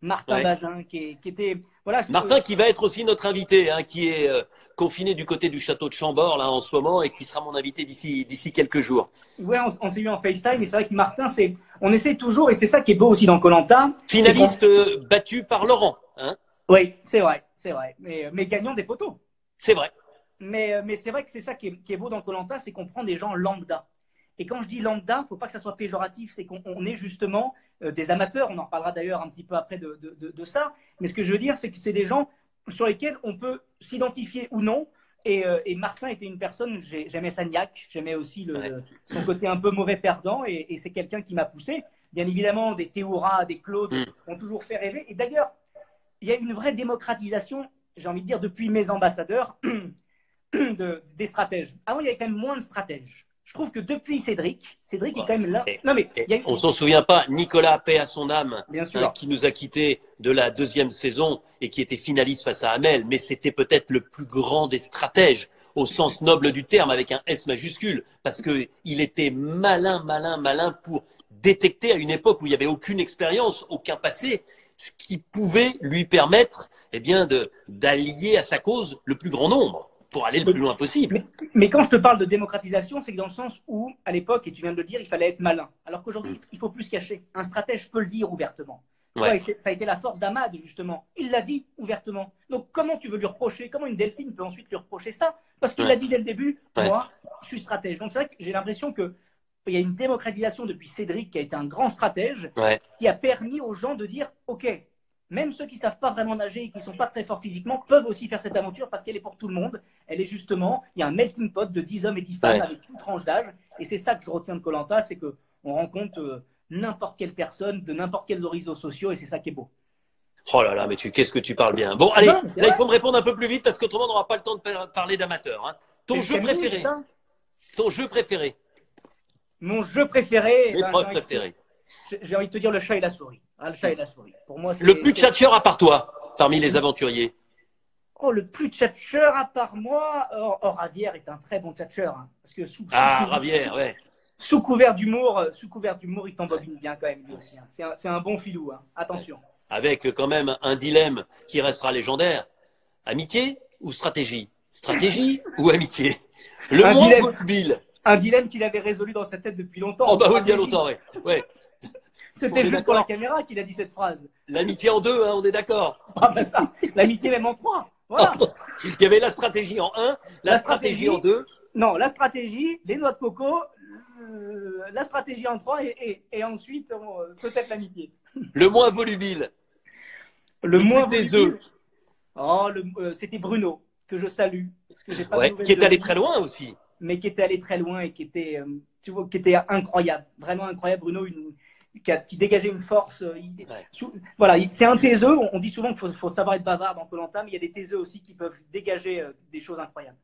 Bazin, qui était. Voilà, Martin, qui va être aussi notre invité, hein, qui est confiné du côté du château de Chambord là en ce moment et qui sera mon invité d'ici quelques jours. Ouais, on s'est eu en FaceTime et c'est vrai que Martin, on essaie toujours et c'est ça qui est beau aussi dans Koh-Lanta. Finaliste battu par Laurent. Hein. Oui, c'est vrai. Mais gagnant des poteaux. C'est vrai. Mais c'est vrai que c'est ça qui est beau dans Koh-Lanta, c'est qu'on prend des gens lambda. Et quand je dis lambda, il ne faut pas que ça soit péjoratif, c'est qu'on est justement des amateurs. On en reparlera d'ailleurs un petit peu après de ça. Mais ce que je veux dire, c'est que c'est des gens sur lesquels on peut s'identifier ou non. Et Martin était une personne, j'aimais sa niaque, j'aimais aussi son côté un peu mauvais perdant. Et c'est quelqu'un qui m'a poussé. Bien évidemment, des Théoura, des Claude ont toujours fait rêver. Et d'ailleurs, il y a une vraie démocratisation, j'ai envie de dire, depuis mes ambassadeurs, des stratèges. Avant, il y avait quand même moins de stratèges. Je trouve que depuis Cédric est quand même là. Non, mais on s'en souvient pas, Nicolas, paix à son âme, qui nous a quittés de la 2e saison et qui était finaliste face à Amel, mais c'était peut-être le plus grand des stratèges au sens noble du terme, avec un S majuscule, parce que il était malin pour détecter à une époque où il n'y avait aucune expérience, aucun passé, ce qui pouvait lui permettre, d'allier à sa cause le plus grand nombre, pour aller le plus loin possible. Mais quand je te parle de démocratisation, c'est que dans le sens où, à l'époque, et tu viens de le dire, il fallait être malin. Alors qu'aujourd'hui, il faut plus se cacher. Un stratège peut le dire ouvertement. Ouais. Ça a été la force d'Ahmad, justement. Il l'a dit ouvertement. Donc, comment tu veux lui reprocher? Comment une Delphine peut ensuite lui reprocher ça? Parce qu'il l'a dit dès le début, moi, je suis stratège. Donc, c'est vrai que j'ai l'impression qu'il y a une démocratisation depuis Cédric, qui a été un grand stratège, qui a permis aux gens de dire, OK, même ceux qui ne savent pas vraiment nager et qui ne sont pas très forts physiquement peuvent aussi faire cette aventure parce qu'elle est pour tout le monde. Elle est justement, il y a un melting pot de 10 hommes et 10 femmes avec toute tranche d'âge. Et c'est ça que je retiens de Koh-Lanta, c'est qu'on rencontre n'importe quelle personne de n'importe quels horizons sociaux et c'est ça qui est beau. Oh là là, mais qu'est-ce que tu parles bien. Bon, allez, là, il faut me répondre un peu plus vite parce qu'autrement, on n'aura pas le temps de parler d'amateurs. Hein. Ton jeu préféré? Mon jeu préféré? L'épreuve préférée? J'ai envie de te dire le chat et la souris. Ah, le chat et la souris. Pour moi, le plus tchatcheur à part toi, parmi les aventuriers? Oh, le plus tchatcheur à part moi? Ravière est un très bon tchatcheur. Hein, parce que Ravière, ouais. sous couvert d'humour, il t'embobine bien quand même lui aussi. Hein. C'est un bon filou. Hein. Attention. Avec quand même un dilemme qui restera légendaire. Amitié ou stratégie? Stratégie ou amitié? Le Un moins dilemme. volubile. Un dilemme qu'il avait résolu dans sa tête depuis longtemps. Oh bah oui, bien longtemps, ouais. Ouais. On C'était est juste pour la d'accord. caméra qu'il a dit cette phrase. L'amitié en deux, hein, on est d'accord. Ah bah ça, l'amitié même en trois. Voilà. Il y avait la stratégie en un, la stratégie en deux. Non, la stratégie, les noix de coco, la stratégie en trois et ensuite peut-être l'amitié. Le moins volubile. Le moins plus volubile. Oh, c'était Bruno que je salue parce que j'ai pas de Ouais, nouvelles qui est de allé lui, très loin aussi. mais qui était allé très loin et qui était, tu vois, qui était incroyable, vraiment incroyable. Bruno, qui dégageait une force. Ouais. Voilà, c'est un taiseux. On dit souvent qu'il faut savoir être bavard dans Koh-Lanta, mais il y a des taiseux aussi qui peuvent dégager des choses incroyables.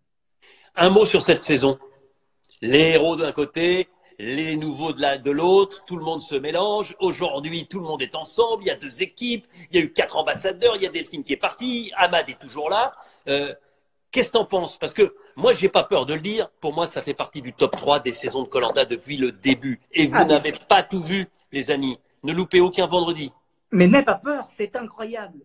Un mot sur cette saison. Les héros d'un côté, les nouveaux de l'autre, tout le monde se mélange. Aujourd'hui, tout le monde est ensemble. Il y a 2 équipes, il y a eu 4 ambassadeurs, il y a Delphine qui est partie, Ahmad est toujours là. Qu'est-ce que t'en penses? Parce que moi, j'ai pas peur de le dire. Pour moi, ça fait partie du top 3 des saisons de Koh-Lanta depuis le début. Et vous n'avez pas tout vu, les amis. Ne loupez aucun vendredi. Mais n'aie pas peur, c'est incroyable.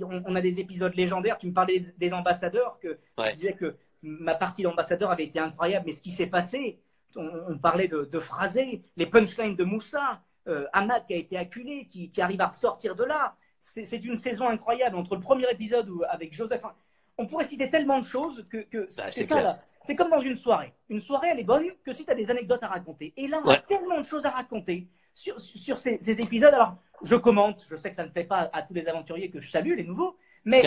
On a des épisodes légendaires. Tu me parlais des ambassadeurs, Ouais. tu disais que ma partie d'ambassadeur avait été incroyable, mais ce qui s'est passé, on parlait de phrasé, les punchlines de Moussa, Ahmad qui a été acculé, qui arrive à ressortir de là. C'est une saison incroyable entre le premier épisode avec Joseph. On pourrait citer tellement de choses que c'est ça là. C'est comme dans une soirée. Une soirée, elle est bonne que si tu as des anecdotes à raconter. Et là, on a tellement de choses à raconter sur ces épisodes. Alors, je commente. Je sais que ça ne plaît pas à tous les aventuriers que je salue, les nouveaux. Mais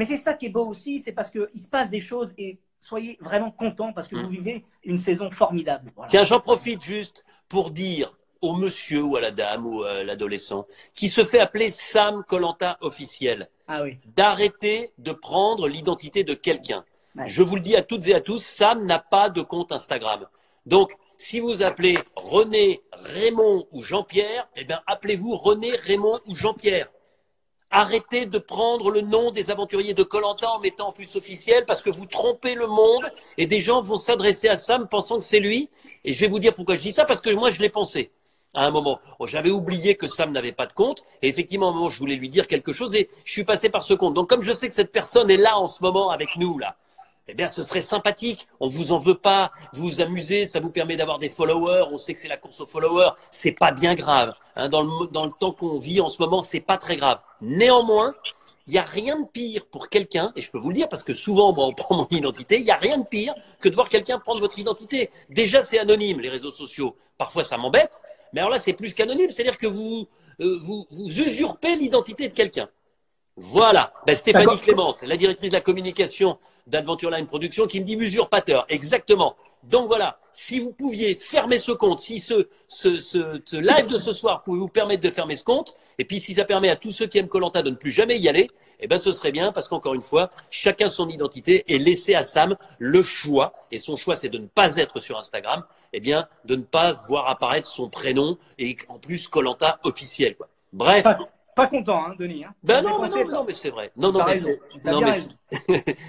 c'est ça qui est beau aussi. C'est parce qu'il se passe des choses et soyez vraiment contents parce que vous vivez une saison formidable. Voilà. Tiens, j'en profite juste pour dire au monsieur ou à la dame ou à l'adolescent qui se fait appeler Sam Koh-Lanta officiel d'arrêter de prendre l'identité de quelqu'un. Ouais. Je vous le dis à toutes et à tous, Sam n'a pas de compte Instagram. Donc, si vous appelez René, Raymond ou Jean-Pierre, eh bien, appelez-vous René, Raymond ou Jean-Pierre. Arrêtez de prendre le nom des aventuriers de Koh-Lanta en mettant en plus officiel parce que vous trompez le monde et des gens vont s'adresser à Sam pensant que c'est lui. Et je vais vous dire pourquoi je dis ça, parce que moi, je l'ai pensé. À un moment, j'avais oublié que Sam n'avait pas de compte et effectivement, à un moment, je voulais lui dire quelque chose et je suis passé par ce compte. Donc, comme je sais que cette personne est là en ce moment avec nous, là, eh bien, ce serait sympathique. On vous en veut pas. Vous vous amusez, ça vous permet d'avoir des followers. On sait que c'est la course aux followers. C'est pas bien grave. Hein, dans le temps qu'on vit en ce moment, c'est pas très grave. Néanmoins, il n'y a rien de pire pour quelqu'un, et je peux vous le dire parce que souvent, moi, on prend mon identité, il n'y a rien de pire que de voir quelqu'un prendre votre identité. Déjà, c'est anonyme, les réseaux sociaux. Parfois, ça m'embête. Mais alors là, c'est plus qu'anonyme, c'est-à-dire que vous usurpez l'identité de quelqu'un. Voilà. Ben, Stéphanie Clémente, la directrice de la communication d'Adventureline Productions, qui me dit usurpateur. Exactement. Donc voilà, si vous pouviez fermer ce compte, si ce live de ce soir pouvait vous permettre de fermer ce compte, et puis si ça permet à tous ceux qui aiment Koh-Lanta de ne plus jamais y aller, eh ben ce serait bien parce qu'encore une fois, chacun son identité et laisser à Sam le choix, et son choix c'est de ne pas être sur Instagram, eh bien de ne pas voir apparaître son prénom et en plus Koh-Lanta officiel, quoi. Bref. Pas content, hein, Denis. Hein. Ben non, mais c'est vrai. Non, mais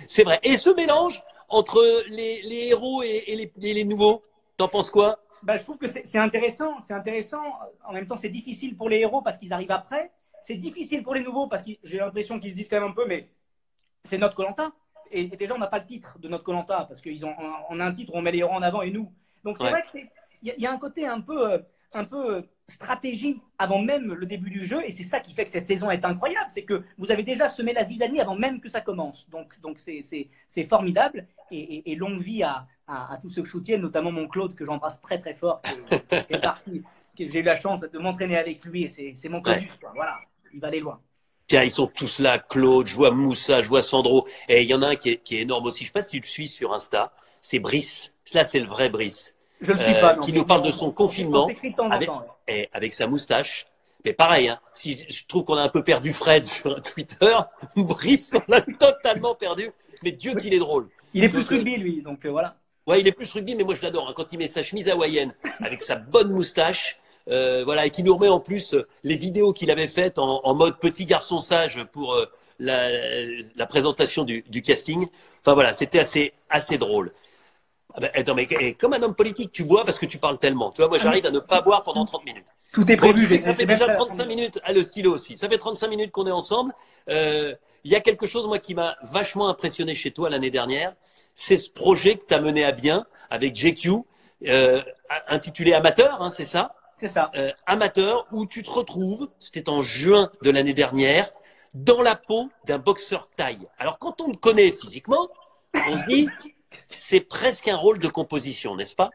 c'est vrai. Et ce mélange entre les héros et les nouveaux, t'en penses quoi? Ben, je trouve que c'est intéressant. C'est intéressant. En même temps, c'est difficile pour les héros parce qu'ils arrivent après. C'est difficile pour les nouveaux parce que j'ai l'impression qu'ils se disent quand même un peu, mais c'est notre Koh-Lanta. Et déjà, on n'a pas le titre de notre Koh-Lanta parce qu'on a un titre, on met les héros en avant et nous. Donc c'est vrai qu'il y a un côté un peu stratégie avant même le début du jeu, et c'est ça qui fait que cette saison est incroyable, c'est que vous avez déjà semé la zizanie avant même que ça commence, donc c'est formidable, et longue vie à tous ceux que je soutiens, notamment mon Claude que j'embrasse très très fort, qui est parti, que j'ai eu la chance de m'entraîner avec lui, et c'est mon Claude, voilà, il va aller loin. Tiens, ils sont tous là, Claude, je vois Moussa, je vois Sandro, et il y en a un qui est énorme aussi, je ne sais pas si tu le suis sur Insta, c'est Brice, là c'est le vrai Brice. Je le suis pas, non, qui nous parle de son confinement avec sa moustache. Mais pareil, hein, si je trouve qu'on a un peu perdu Fred sur Twitter, Brice, on l'a totalement perdu. Mais Dieu qu'il est drôle. Il est plus rugby, lui, donc voilà. Ouais, il est plus rugby, mais moi je l'adore. Hein, quand il met sa chemise hawaïenne avec sa bonne moustache, voilà, et qui nous remet en plus les vidéos qu'il avait faites en mode petit garçon sage pour la présentation du casting. Enfin voilà, c'était assez drôle. Ah ben, attends, mais comme un homme politique, tu bois parce que tu parles tellement. Tu vois, moi, j'arrive à ne pas boire pendant 30 minutes. Tout est Bon, tu prévu. sais que ça fait déjà 35 minutes, le stylo aussi. Ça fait 35 minutes qu'on est ensemble. Il y a quelque chose, moi, qui m'a vachement impressionné chez toi l'année dernière. C'est ce projet que tu as mené à bien avec JQ, intitulé Amateur, hein, c'est ça? C'est ça. Amateur, où tu te retrouves, c'était en juin de l'année dernière, dans la peau d'un boxeur thaï. Alors, quand on te connaît physiquement, on se dit, c'est presque un rôle de composition, n'est-ce pas?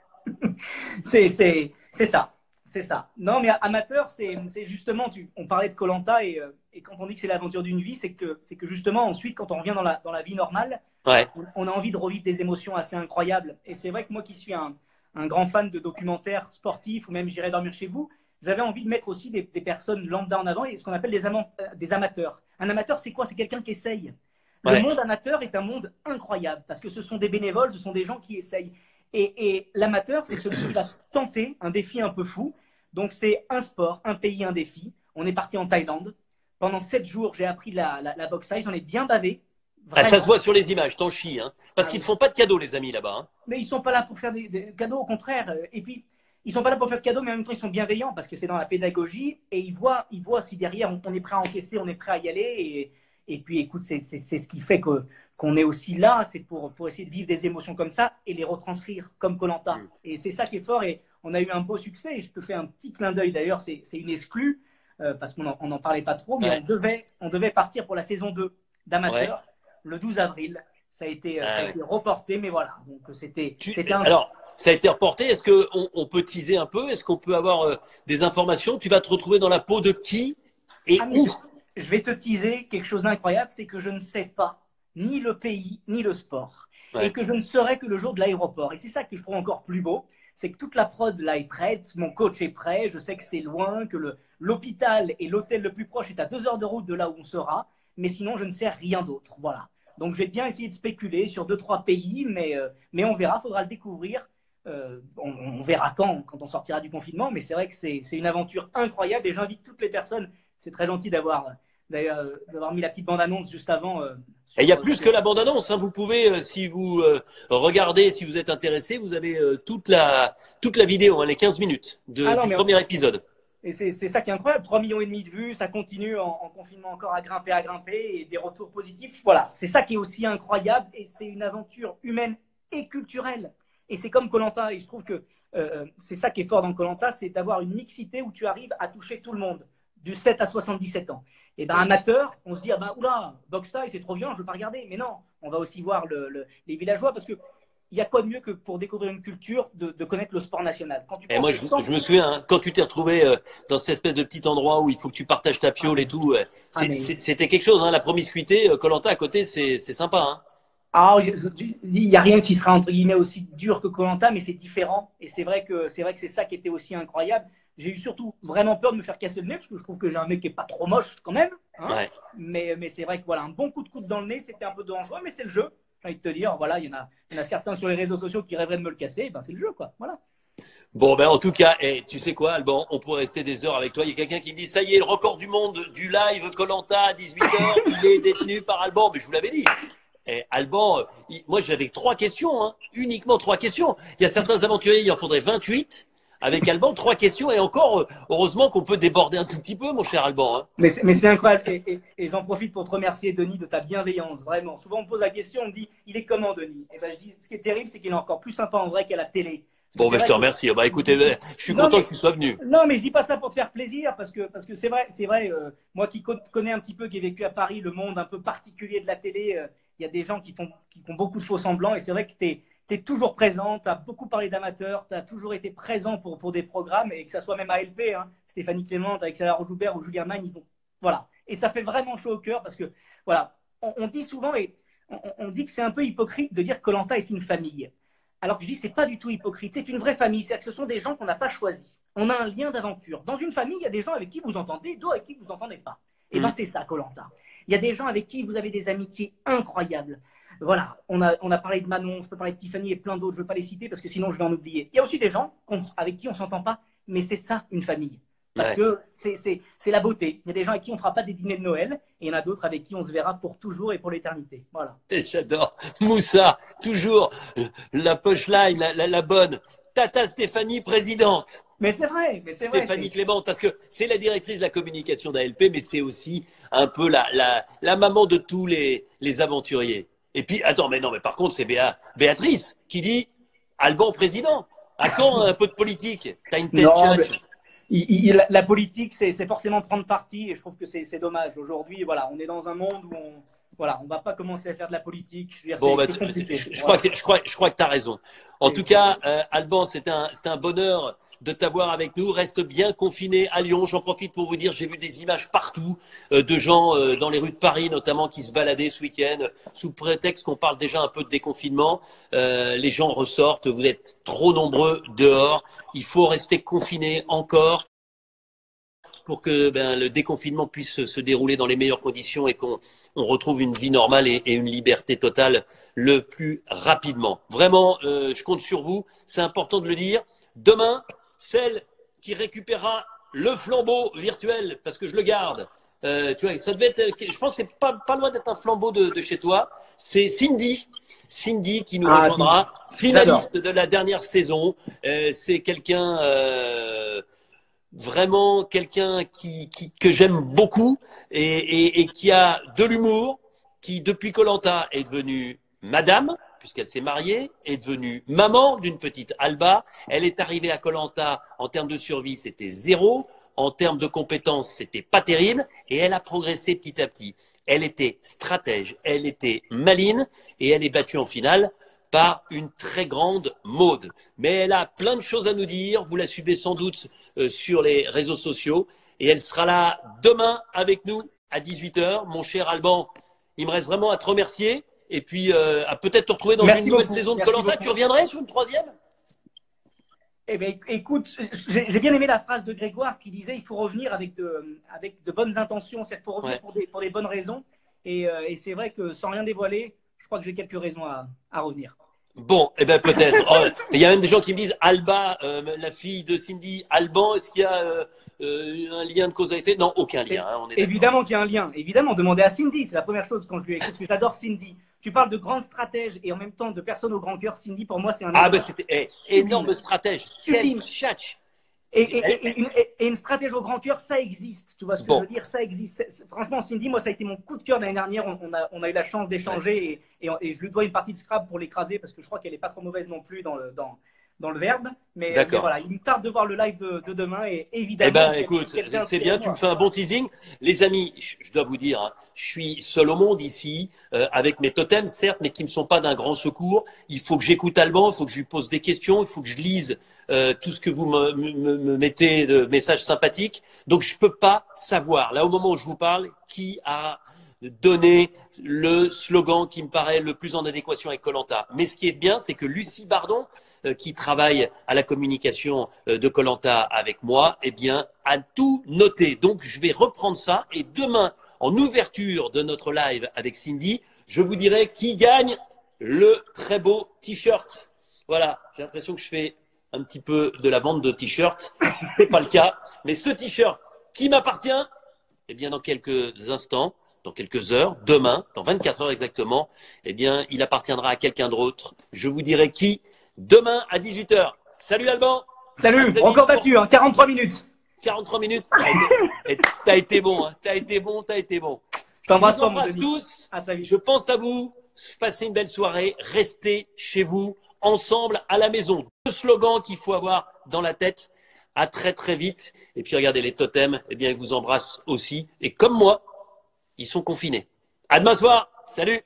C'est ça. C'est ça. Non, mais amateur, c'est justement, on parlait de koh et quand on dit que c'est l'aventure d'une vie, c'est que justement, ensuite, quand on revient dans la vie normale, Ouais. on a envie de revivre des émotions assez incroyables. Et c'est vrai que moi qui suis un grand fan de documentaires sportifs, ou même J'irai dormir chez vous, j'avais envie de mettre aussi des personnes lambda en avant, et ce qu'on appelle des amateurs. Un amateur, c'est quoi? C'est quelqu'un qui essaye. Le Ouais. monde amateur est un monde incroyable, parce que ce sont des bénévoles, ce sont des gens qui essayent. Et l'amateur, c'est celui qui va tenter un défi un peu fou. Donc, c'est un sport, un pays, un défi. On est parti en Thaïlande. Pendant 7 jours, j'ai appris la boxe thaï. J'en ai bien bavé. Ah, ça se Vraiment. voit sur les images, t'en chies, hein. Parce qu'ils ne font pas de cadeaux, les amis, là-bas. Hein. Mais ils sont pas là pour faire des cadeaux, au contraire. Et puis, ils sont pas là pour faire de cadeaux, mais en même temps, ils sont bienveillants parce que c'est dans la pédagogie et ils voient si derrière, on est prêt à encaisser, on est prêt à y aller. Et puis, écoute, c'est ce qui fait qu'on est aussi là, c'est pour essayer de vivre des émotions comme ça et les retranscrire comme koh. Et c'est ça qui est fort. Et on a eu un beau succès. Et je te fais un petit clin d'œil d'ailleurs, c'est une exclue parce qu'on n'en parlait pas trop, mais Ouais. on devait partir pour la saison 2 Ouais. d'Amateur le 12 avril. Ça a été Ouais. reporté, mais voilà. Donc c'était un. Alors, ça a été reporté. Est-ce qu'on peut teaser un peu? Est-ce qu'on peut avoir des informations? Tu vas te retrouver dans la peau de qui et Ah, mais où? je vais te teaser quelque chose d'incroyable, c'est que je ne sais pas ni le pays, ni le sport. Et Ouais. que je ne serai que le jour de l'aéroport. Et c'est ça qui le fera encore plus beau, c'est que toute la prod là est prête, mon coach est prêt, je sais que c'est loin, que l'hôpital et l'hôtel le plus proche est à 2 heures de route de là où on sera, mais sinon je ne sais rien d'autre. Voilà. Donc je vais bien essayer de spéculer sur 2, 3 pays, mais on verra, il faudra le découvrir. On verra quand on sortira du confinement, mais c'est vrai que c'est une aventure incroyable et j'invite toutes les personnes. C'est très gentil d'avoir mis la petite bande-annonce juste avant. Et il y a plus que la bande-annonce. Hein. Vous pouvez, si vous regardez, si vous êtes intéressé, vous avez toute la vidéo, hein, les 15 minutes Ah non, du mais premier épisode. et c'est ça qui est incroyable. 3,5 millions de vues, ça continue en confinement encore à grimper et des retours positifs. Voilà, c'est ça qui est aussi incroyable et c'est une aventure humaine et culturelle. Et c'est comme koh. Et je trouve que c'est ça qui est fort dans koh, c'est d'avoir une mixité où tu arrives à toucher tout le monde, du 7 à 77 ans. Et ben amateur, on se dit, ah ben oula, boxe taille, c'est trop violent, je ne veux pas regarder. Mais non, on va aussi voir les villageois parce que il y a quoi de mieux que pour découvrir une culture de connaître le sport national. Quand tu Et penses moi, au sport, je me souviens, hein, quand tu t'es retrouvé dans cette espèce de petit endroit où il faut que tu partages ta ah, piole et tout, ah, mais c'était quelque chose. Hein, la promiscuité, koh à côté, c'est sympa. Hein. ah, il n'y a rien qui sera entre guillemets aussi dur que koh, mais c'est différent. Et c'est vrai que c'est ça qui était aussi incroyable. J'ai eu surtout vraiment peur de me faire casser le nez parce que je trouve que j'ai un mec qui est pas trop moche quand même. Hein, Ouais. mais c'est vrai que voilà, un bon coup de coude dans le nez, c'était un peu dangereux, mais c'est le jeu. J'ai envie de te dire, voilà, il y en a certains sur les réseaux sociaux qui rêveraient de me le casser. Et ben c'est le jeu, quoi. Voilà. Bon, ben en tout cas, tu sais quoi, Alban, on pourrait rester des heures avec toi. Il y a quelqu'un qui me dit, ça y est, le record du monde du live koh à 18h, il est détenu par Alban. Mais je vous l'avais dit. Alban, moi j'avais 3 questions, hein, uniquement 3 questions. Il y a certains aventuriers, il en faudrait 28. Avec Alban, 3 questions et encore, heureusement qu'on peut déborder un tout petit peu, mon cher Alban. Hein. Mais c'est incroyable. Et j'en profite pour te remercier, Denis, de ta bienveillance, vraiment. Souvent, on me pose la question, on me dit, il est comment, Denis? Et ben, je dis, ce qui est terrible, c'est qu'il est encore plus sympa en vrai qu'à la télé. Parce Bon, que c'est ben je vrai te que remercie. Bah écoutez, je suis non, content que tu sois venu. non, mais je dis pas ça pour te faire plaisir, parce que c'est vrai, moi qui connais un petit peu, qui ai vécu à Paris, le monde un peu particulier de la télé, il y a des gens qui font beaucoup de faux semblants, et c'est vrai que tu es toujours présent, tu as beaucoup parlé d'amateurs, tu as toujours été présent pour des programmes, et que ça soit même à LP, hein, Stéphanie Clément, avec Sarah Rojoubert ou Julien Magne, voilà. Et ça fait vraiment chaud au cœur, parce que, voilà, on dit souvent, et on dit que c'est un peu hypocrite de dire que koh est une famille. Alors que je dis, c'est pas du tout hypocrite, c'est une vraie famille, c'est-à-dire que ce sont des gens qu'on n'a pas choisis. On a un lien d'aventure. Dans une famille, il y a des gens avec qui vous entendez, d'autres avec qui vous entendez pas. Et ben Mm. c'est ça, koh. Il y a des gens avec qui vous avez des amitiés incroyables. Voilà, on a parlé de Manon, on peut parler de Tiffany et plein d'autres, je ne veux pas les citer parce que sinon je vais en oublier. Il y a aussi des gens avec qui on ne s'entend pas, mais c'est ça une famille. Parce Ouais. que c'est la beauté. Il y a des gens avec qui on ne fera pas des dîners de Noël et il y en a d'autres avec qui on se verra pour toujours et pour l'éternité. Voilà. Et j'adore. Moussa, toujours la punchline, la bonne. Tata Stéphanie, présidente. Mais c'est vrai. Stéphanie Clément, parce que c'est la directrice de la communication d'ALP, mais c'est aussi un peu la maman de tous les aventuriers. Et puis, attends, mais non, mais par contre, c'est Béatrice qui dit Alban président. À quand un peu de politique? T'as une telle Non, mais tchatche. la politique, c'est forcément prendre parti et je trouve que c'est dommage. Aujourd'hui, voilà, on est dans un monde où on va pas commencer à faire de la politique. Je veux dire, Bon, bah, c'est compliqué. je crois Voilà. que tu as raison. En tout cas, Alban, c'était un bonheur de t'avoir avec nous. Reste bien confiné à Lyon. J'en profite pour vous dire, j'ai vu des images partout de gens dans les rues de Paris, notamment, qui se baladaient ce week-end sous prétexte qu'on parle déjà un peu de déconfinement. Les gens ressortent. Vous êtes trop nombreux dehors. Il faut rester confiné encore pour que le déconfinement puisse se dérouler dans les meilleures conditions et qu'on retrouve une vie normale et une liberté totale le plus rapidement. Vraiment, je compte sur vous. C'est important de le dire. Demain, celle qui récupérera le flambeau virtuel, parce que je le garde. Tu vois, ça devait être, je pense que c'est pas loin d'être un flambeau de chez toi. C'est Cindy. Cindy qui nous rejoindra, finaliste de la dernière saison. C'est quelqu'un vraiment quelqu'un que j'aime beaucoup et qui a de l'humour, qui depuis koh est devenue madame, puisqu'elle s'est mariée, est devenue maman d'une petite Alba. Elle est arrivée à koh en termes de survie, c'était 0. En termes de compétences, c'était pas terrible. Et elle a progressé petit à petit. Elle était stratège, elle était maline et elle est battue en finale par une très grande Maude. Mais elle a plein de choses à nous dire. Vous la suivez sans doute sur les réseaux sociaux. Et elle sera là demain avec nous à 18h. Mon cher Alban, il me reste vraiment à te remercier. Et puis, à peut-être te retrouver dans une nouvelle saison de koh Lanta. Tu reviendrais sur une troisième? Eh bien, écoute, j'ai bien aimé la phrase de Grégoire qui disait il faut revenir avec de bonnes intentions, c'est pour revenir pour des bonnes raisons. Et c'est vrai que sans rien dévoiler, je crois que j'ai quelques raisons à revenir. Bon, eh ben peut-être. Oh, il y a même des gens qui me disent Alba, la fille de Cindy, Alban, est-ce qu'il y a un lien de cause à effet? Non, aucun lien. Hein, on est évidemment qu'il y a un lien. Évidemment, demandez à Cindy. C'est la première chose quand je lui ai écrit. J'adore Cindy. Tu parles de grande stratège et en même temps de personne au grand cœur. Cindy, pour moi, c'est un. Ah, ben c'était énorme stratège. Quel tchatch. Et une stratège au grand cœur, ça existe. Tu vois ce que je veux dire? Ça existe. Franchement, Cindy, moi, ça a été mon coup de cœur l'année dernière. On a eu la chance d'échanger et je lui dois une partie de Scrabble pour l'écraser parce que je crois qu'elle n'est pas trop mauvaise non plus dans le verbe. Mais voilà, il me tarde de voir le live de demain et évidemment. Eh ben, écoute, c'est bien, tu me fais un bon teasing. Les amis, je dois vous dire, hein, je suis seul au monde ici, avec mes totems, certes, mais qui ne me sont pas d'un grand secours. Il faut que j'écoute Alban, il faut que je lui pose des questions, il faut que je lise tout ce que vous me mettez de messages sympathiques. Donc, je peux pas savoir, là, au moment où je vous parle, qui a donné le slogan qui me paraît le plus en adéquation avec koh Lanta. Mais ce qui est bien, c'est que Lucie Bardon, qui travaille à la communication de koh Lanta avec moi, eh bien, a tout noté. Donc, je vais reprendre ça et demain, en ouverture de notre live avec Cindy, je vous dirai qui gagne le très beau t-shirt. Voilà, j'ai l'impression que je fais un petit peu de la vente de t-shirts. C'est pas le cas. Mais ce t-shirt qui m'appartient, eh bien, dans quelques instants, dans quelques heures, demain, dans 24 heures exactement, eh bien, il appartiendra à quelqu'un d'autre. Je vous dirai qui demain à 18h. Salut Alban. Salut, encore battu, hein, 43 minutes. 43 minutes. T'as été bon, hein. T'as été bon. Je t'embrasse tous. Je pense à vous. Passez une belle soirée. Restez chez vous, ensemble, à la maison. Deux slogans qu'il faut avoir dans la tête. À très très vite. Et puis regardez les totems. Eh bien, ils vous embrassent aussi. Et comme moi, ils sont confinés. À demain soir. Salut.